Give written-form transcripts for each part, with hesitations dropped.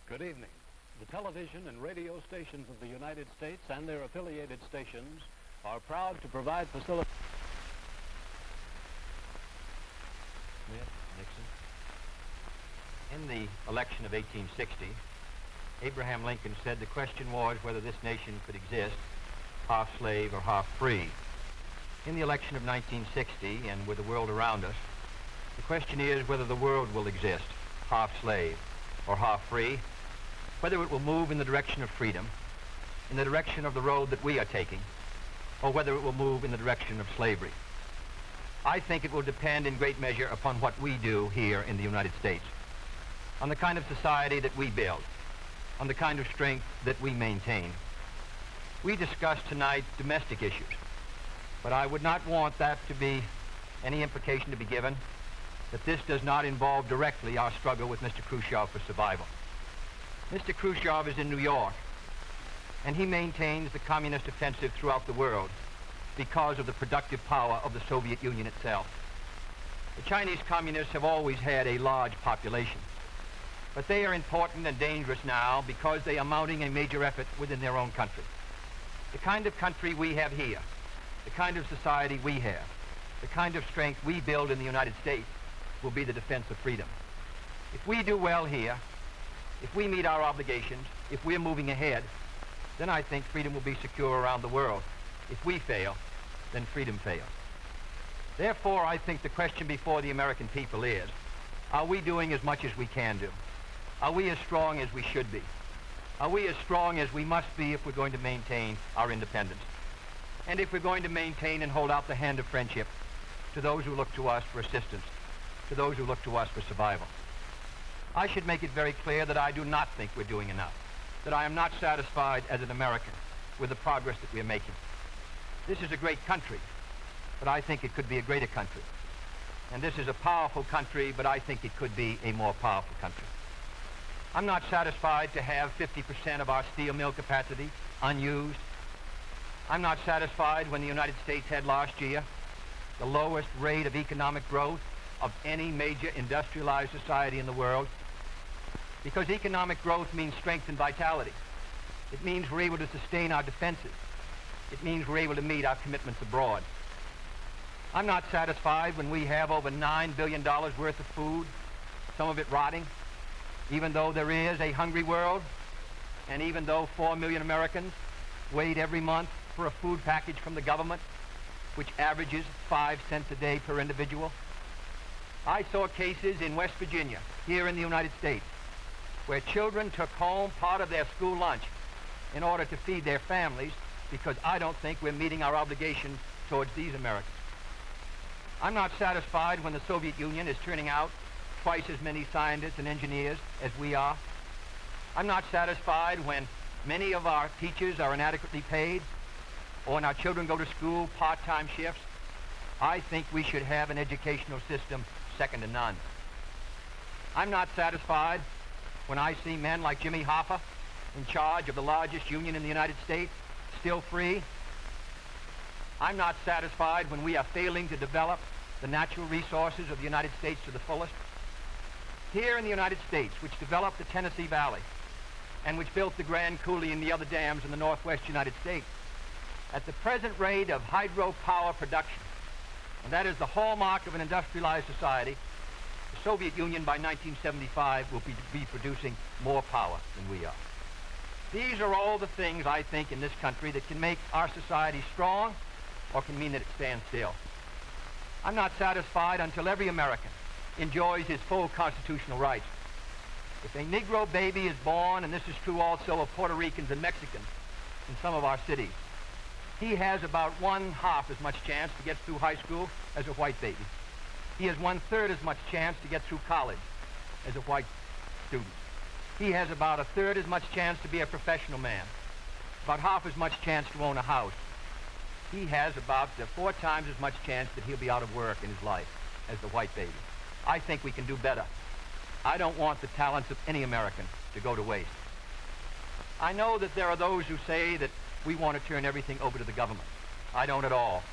Good evening. The television and radio stations of the United States and their affiliated stations are proud to provide facilities. Nixon. In the election of 1860, Abraham Lincoln said the question was whether this nation could exist half slave or half free. In the election of 1960, and with the world around us, the question is whether the world will exist half slave or half free, whether it will move in the direction of freedom, in the direction of the road that we are taking, or whether it will move in the direction of slavery. I think it will depend in great measure upon what we do here in the United States, on the kind of society that we build, on the kind of strength that we maintain. We discussed tonight domestic issues, but I would not want that to be any implication to be given that this does not involve directly our struggle with Mr. Khrushchev for survival. Mr. Khrushchev is in New York, and he maintains the communist offensive throughout the world because of the productive power of the Soviet Union itself. The Chinese communists have always had a large population, but they are important and dangerous now because they are mounting a major effort within their own country. The kind of country we have here, the kind of society we have, the kind of strength we build in the United States will be the defense of freedom. If we do well here, if we meet our obligations, if we're moving ahead, then I think freedom will be secure around the world. If we fail, then freedom fails. Therefore, I think the question before the American people is, are we doing as much as we can do? Are we as strong as we should be? Are we as strong as we must be if we're going to maintain our independence? And if we're going to maintain and hold out the hand of friendship to those who look to us for assistance, to those who look to us for survival? I should make it very clear that I do not think we're doing enough, that I am not satisfied as an American with the progress that we're making. This is a great country, but I think it could be a greater country. And this is a powerful country, but I think it could be a more powerful country. I'm not satisfied to have 50% of our steel mill capacity unused. I'm not satisfied when the United States had last year the lowest rate of economic growth of any major industrialized society in the world, because economic growth means strength and vitality. It means we're able to sustain our defenses. It means we're able to meet our commitments abroad. I'm not satisfied when we have over $9 billion worth of food, some of it rotting, even though there is a hungry world, and even though 4 million Americans wait every month for a food package from the government, which averages 5 cents a day per individual. I saw cases in West Virginia, here in the United States, where children took home part of their school lunch in order to feed their families, because I don't think we're meeting our obligation towards these Americans. I'm not satisfied when the Soviet Union is turning out twice as many scientists and engineers as we are. I'm not satisfied when many of our teachers are inadequately paid, or when our children go to school part-time shifts. I think we should have an educational system second to none. I'm not satisfied when I see men like Jimmy Hoffa in charge of the largest union in the United States, still free. I'm not satisfied when we are failing to develop the natural resources of the United States to the fullest. Here in the United States, which developed the Tennessee Valley and which built the Grand Coulee and the other dams in the northwest United States, at the present rate of hydropower production, and that is the hallmark of an industrialized society, the Soviet Union by 1975 will be producing more power than we are. These are all the things, I think, in this country that can make our society strong or can mean that it stands still. I'm not satisfied until every American enjoys his full constitutional rights. If a Negro baby is born, and this is true also of Puerto Ricans and Mexicans in some of our cities, he has about 1/2 as much chance to get through high school as a white baby. He has 1/3 as much chance to get through college as a white student. He has about 1/3 as much chance to be a professional man, about 1/2 as much chance to own a house. He has about 4 times as much chance that he'll be out of work in his life as the white baby. I think we can do better. I don't want the talents of any American to go to waste. I know that there are those who say that we want to turn everything over to the government. I don't at all.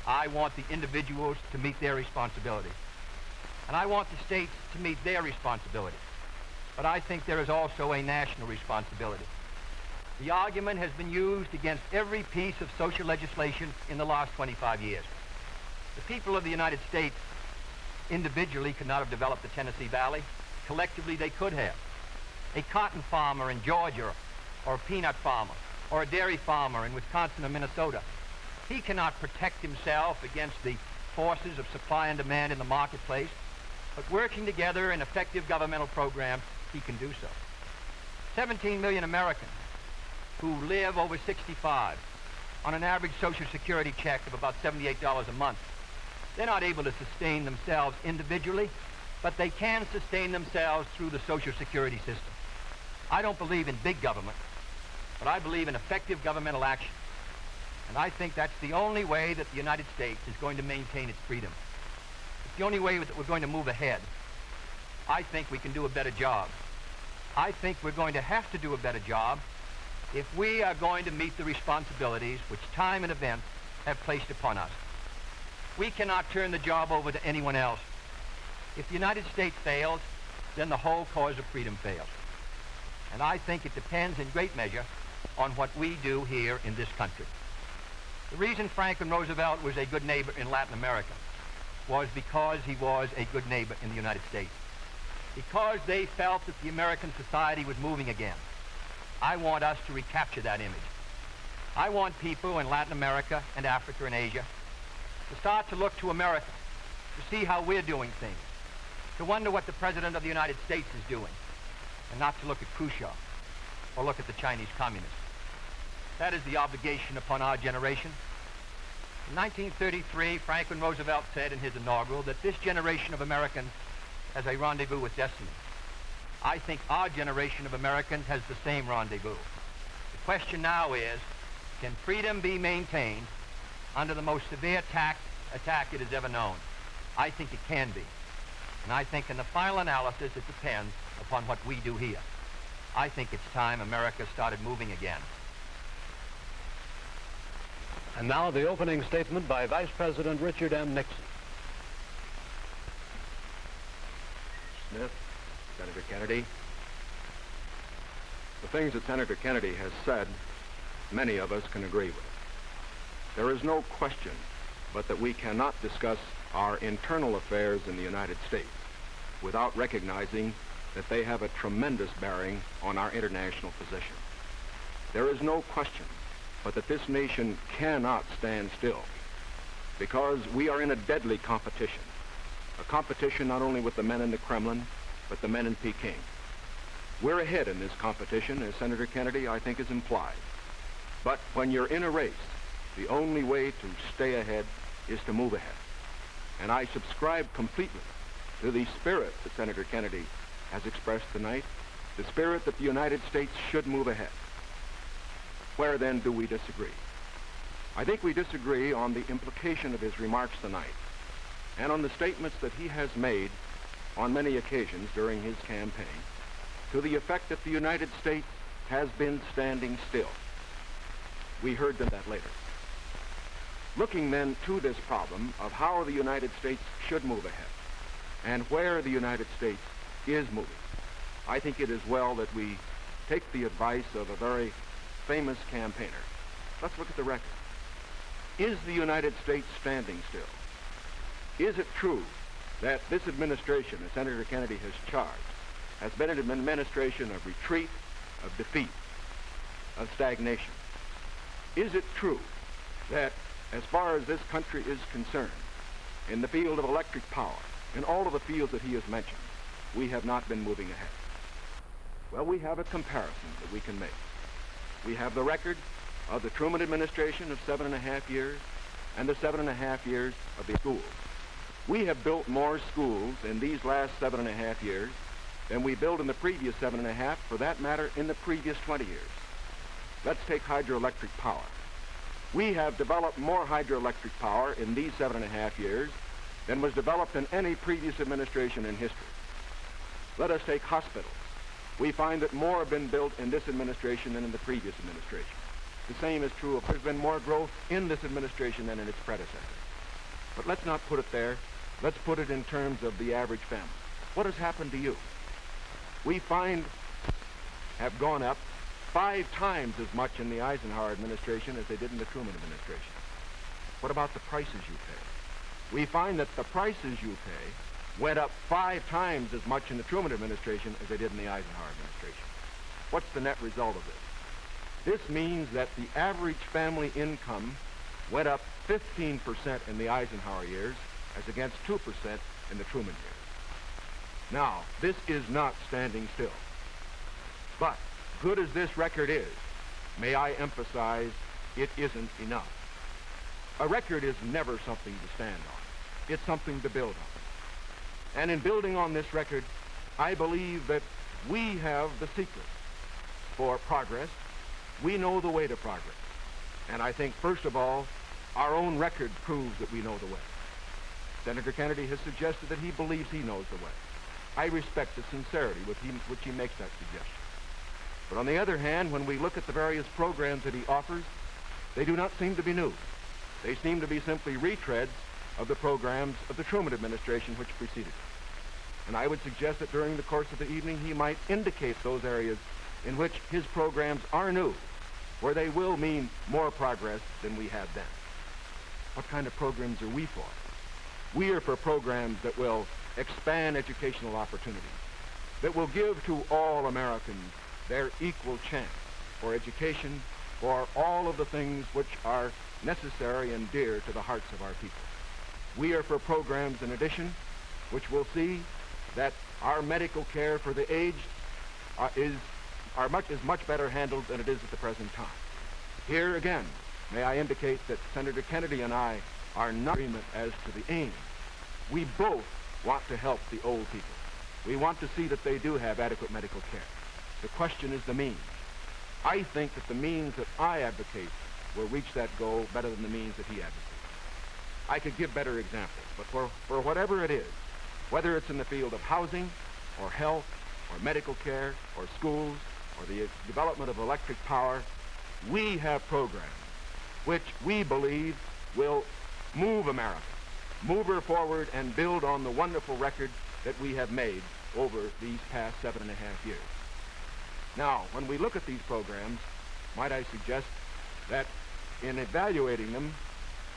I want the individuals to meet their responsibilities. And I want the states to meet their responsibilities. but I think there is also a national responsibility. The argument has been used against every piece of social legislation in the last 25 years. The people of the United States individually could not have developed the Tennessee Valley. Collectively, they could have. A cotton farmer in Georgia, or a peanut farmer, or a dairy farmer in Wisconsin or Minnesota, he cannot protect himself against the forces of supply and demand in the marketplace, but working together in effective governmental programs, he can do so. 17 million Americans who live over 65 on an average Social Security check of about $78 a month. They're not able to sustain themselves individually, but they can sustain themselves through the Social Security system. I don't believe in big government, but I believe in effective governmental action. And I think that's the only way that the United States is going to maintain its freedom. It's the only way that we're going to move ahead. I think we can do a better job. I think we're going to have to do a better job if we are going to meet the responsibilities which time and events have placed upon us. We cannot turn the job over to anyone else. If the United States fails, then the whole cause of freedom fails. And I think it depends in great measure on what we do here in this country. The reason Franklin Roosevelt was a good neighbor in Latin America was because he was a good neighbor in the United States. Because they felt that the American society was moving again. I want us to recapture that image. I want people in Latin America and Africa and Asia to start to look to America, to see how we're doing things, to wonder what the President of the United States is doing, and not to look at Khrushchev or look at the Chinese communists. That is the obligation upon our generation. In 1933, Franklin Roosevelt said in his inaugural that this generation of Americans has a rendezvous with destiny. I think our generation of Americans has the same rendezvous. The question now is, can freedom be maintained under the most severe attack it has ever known? I think it can be. And I think in the final analysis, it depends upon what we do here. I think it's time America started moving again. And now the opening statement by Vice President Richard M. Nixon. Smith, Senator Kennedy. The things that Senator Kennedy has said, many of us can agree with. There is no question but that we cannot discuss our internal affairs in the United States without recognizing that they have a tremendous bearing on our international position. There is no question but that this nation cannot stand still because we are in a deadly competition. A competition not only with the men in the Kremlin, but the men in Peking. We're ahead in this competition, as Senator Kennedy, I think, has implied. But when you're in a race, the only way to stay ahead is to move ahead. And I subscribe completely to the spirit that Senator Kennedy has expressed tonight, the spirit that the United States should move ahead. Where then do we disagree? I think we disagree on the implication of his remarks tonight and on the statements that he has made on many occasions during his campaign to the effect that the United States has been standing still. We heard that later. Looking then to this problem of how the United States should move ahead and where the United States is moving, I think it is well that we take the advice of a very famous campaigner. Let's look at the record. Is the United States standing still? Is it true that this administration, as Senator Kennedy has charged, has been an administration of retreat, of defeat, of stagnation? Is it true that as far as this country is concerned, in the field of electric power, in all of the fields that he has mentioned, we have not been moving ahead? Well, we have a comparison that we can make. We have the record of the Truman administration of 7.5 years and the 7.5 years of the schools. We have built more schools in these last 7.5 years than we built in the previous 7.5, for that matter, in the previous 20 years. Let's take hydroelectric power. We have developed more hydroelectric power in these 7.5 years than was developed in any previous administration in history. Let us take hospitals. We find that more have been built in this administration than in the previous administration. The same is true of there's been more growth in this administration than in its predecessor. But let's not put it there. Let's put it in terms of the average family. What has happened to you? we find have gone up 5 times as much in the Eisenhower administration as they did in the Truman administration. What about the prices you pay? We find that the prices you pay went up 5 times as much in the Truman administration as they did in the Eisenhower administration. What's the net result of this? This means that the average family income went up 15% in the Eisenhower years as against 2% in the Truman years. Now, this is not standing still. But, good as this record is, may I emphasize, it isn't enough. A record is never something to stand on. It's something to build on. And in building on this record, I believe that we have the secret for progress. We know the way to progress. And I think, first of all, our own record proves that we know the way. Senator Kennedy has suggested that he believes he knows the way. I respect the sincerity with which he makes that suggestion. But on the other hand, when we look at the various programs that he offers, they do not seem to be new. They seem to be simply retreads of the programs of the Truman administration which preceded it. And I would suggest that during the course of the evening, he might indicate those areas in which his programs are new, where they will mean more progress than we had then. What kind of programs are we for? We are for programs that will expand educational opportunities, that will give to all Americans their equal chance for education, for all of the things which are necessary and dear to the hearts of our people. We are for programs, in addition, which will see that our medical care for the aged is much better handled than it is at the present time. Here again, may I indicate that Senator Kennedy and I are not in agreement as to the aim. We both want to help the old people. We want to see that they do have adequate medical care. The question is the means. I think that the means that I advocate will reach that goal better than the means that he advocates. I could give better examples, but for whatever it is, whether it's in the field of housing, or health, or medical care, or schools, or the development of electric power, we have programs which we believe will move America, move her forward and build on the wonderful record that we have made over these past 7.5 years. Now, when we look at these programs, might I suggest that in evaluating them,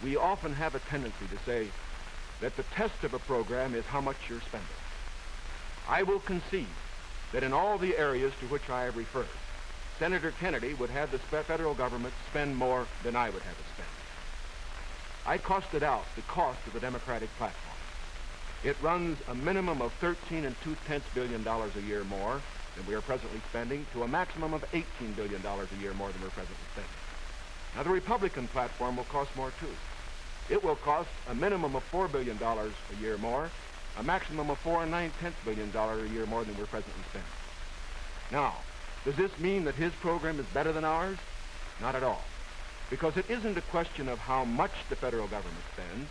we often have a tendency to say that the test of a program is how much you're spending. I will concede that in all the areas to which I have referred, Senator Kennedy would have the federal government spend more than I would have it spend. I costed out the cost of the Democratic platform. It runs a minimum of $13.2 billion a year more than we are presently spending to a maximum of $18 billion a year more than we're presently spending. Now, the Republican platform will cost more, too. It will cost a minimum of $4 billion a year more, a maximum of $4.9 billion a year more than we're presently spending. Now, does this mean that his program is better than ours? Not at all. Because it isn't a question of how much the federal government spends.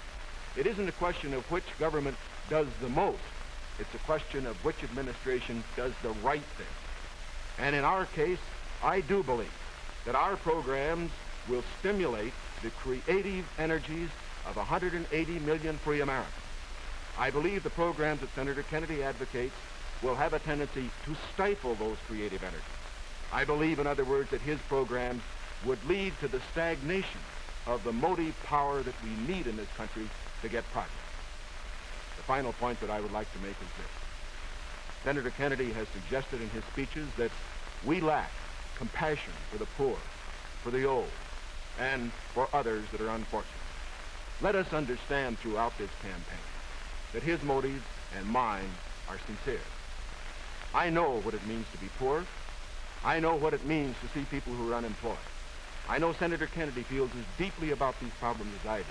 It isn't a question of which government does the most. It's a question of which administration does the right thing. And in our case, I do believe that our programs will stimulate the creative energies of 180 million free Americans. I believe the programs that Senator Kennedy advocates will have a tendency to stifle those creative energies. I believe, in other words, that his programs would lead to the stagnation of the motive power that we need in this country to get progress. The final point that I would like to make is this. Senator Kennedy has suggested in his speeches that we lack compassion for the poor, for the old, and for others that are unfortunate. Let us understand throughout this campaign that his motives and mine are sincere. I know what it means to be poor. I know what it means to see people who are unemployed. I know Senator Kennedy feels as deeply about these problems as I do.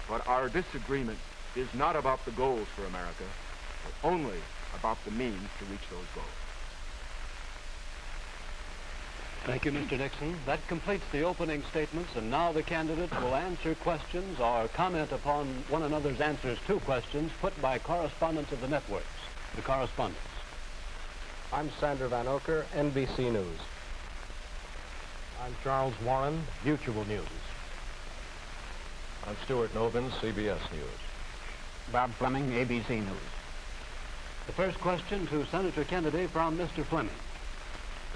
But our disagreement is not about the goals for America, but only about the means to reach those goals. Thank you, Mr. Nixon. That completes the opening statements, and now the candidates will answer questions or comment upon one another's answers to questions put by correspondents of the networks. The correspondents. I'm Sander Van Oker, NBC News. I'm Charles Warren, Mutual News. I'm Stuart Novin, CBS News. Bob Fleming, ABC News. The first question to Senator Kennedy from Mr. Fleming.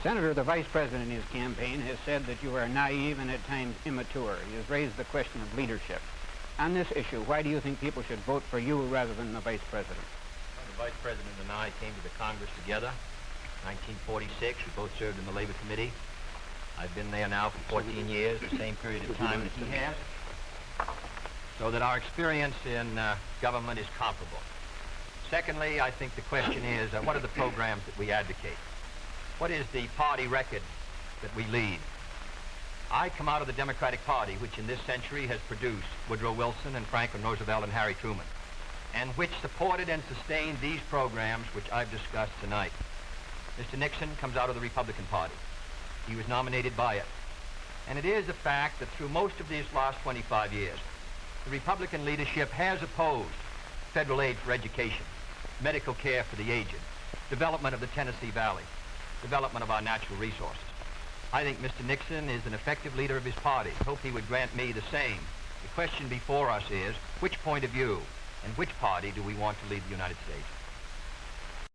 Senator, the Vice President in his campaign has said that you are naive and at times immature. He has raised the question of leadership. On this issue, why do you think people should vote for you rather than the Vice President? Well, the Vice President and I came to the Congress together in 1946. We both served in the Labor Committee. I've been there now for 14 years, the same period of time that he has, so that our experience in government is comparable. Secondly, I think the question is, what are the programs that we advocate? What is the party record that we lead? I come out of the Democratic Party, which in this century has produced Woodrow Wilson and Franklin Roosevelt and Harry Truman, and which supported and sustained these programs which I've discussed tonight. Mr. Nixon comes out of the Republican Party. He was nominated by it. And it is a fact that through most of these last 25 years, the Republican leadership has opposed federal aid for education, medical care for the aged, development of the Tennessee Valley, development of our natural resources. I think Mr. Nixon is an effective leader of his party. I hope he would grant me the same. The question before us is, which point of view and which party do we want to lead the United States?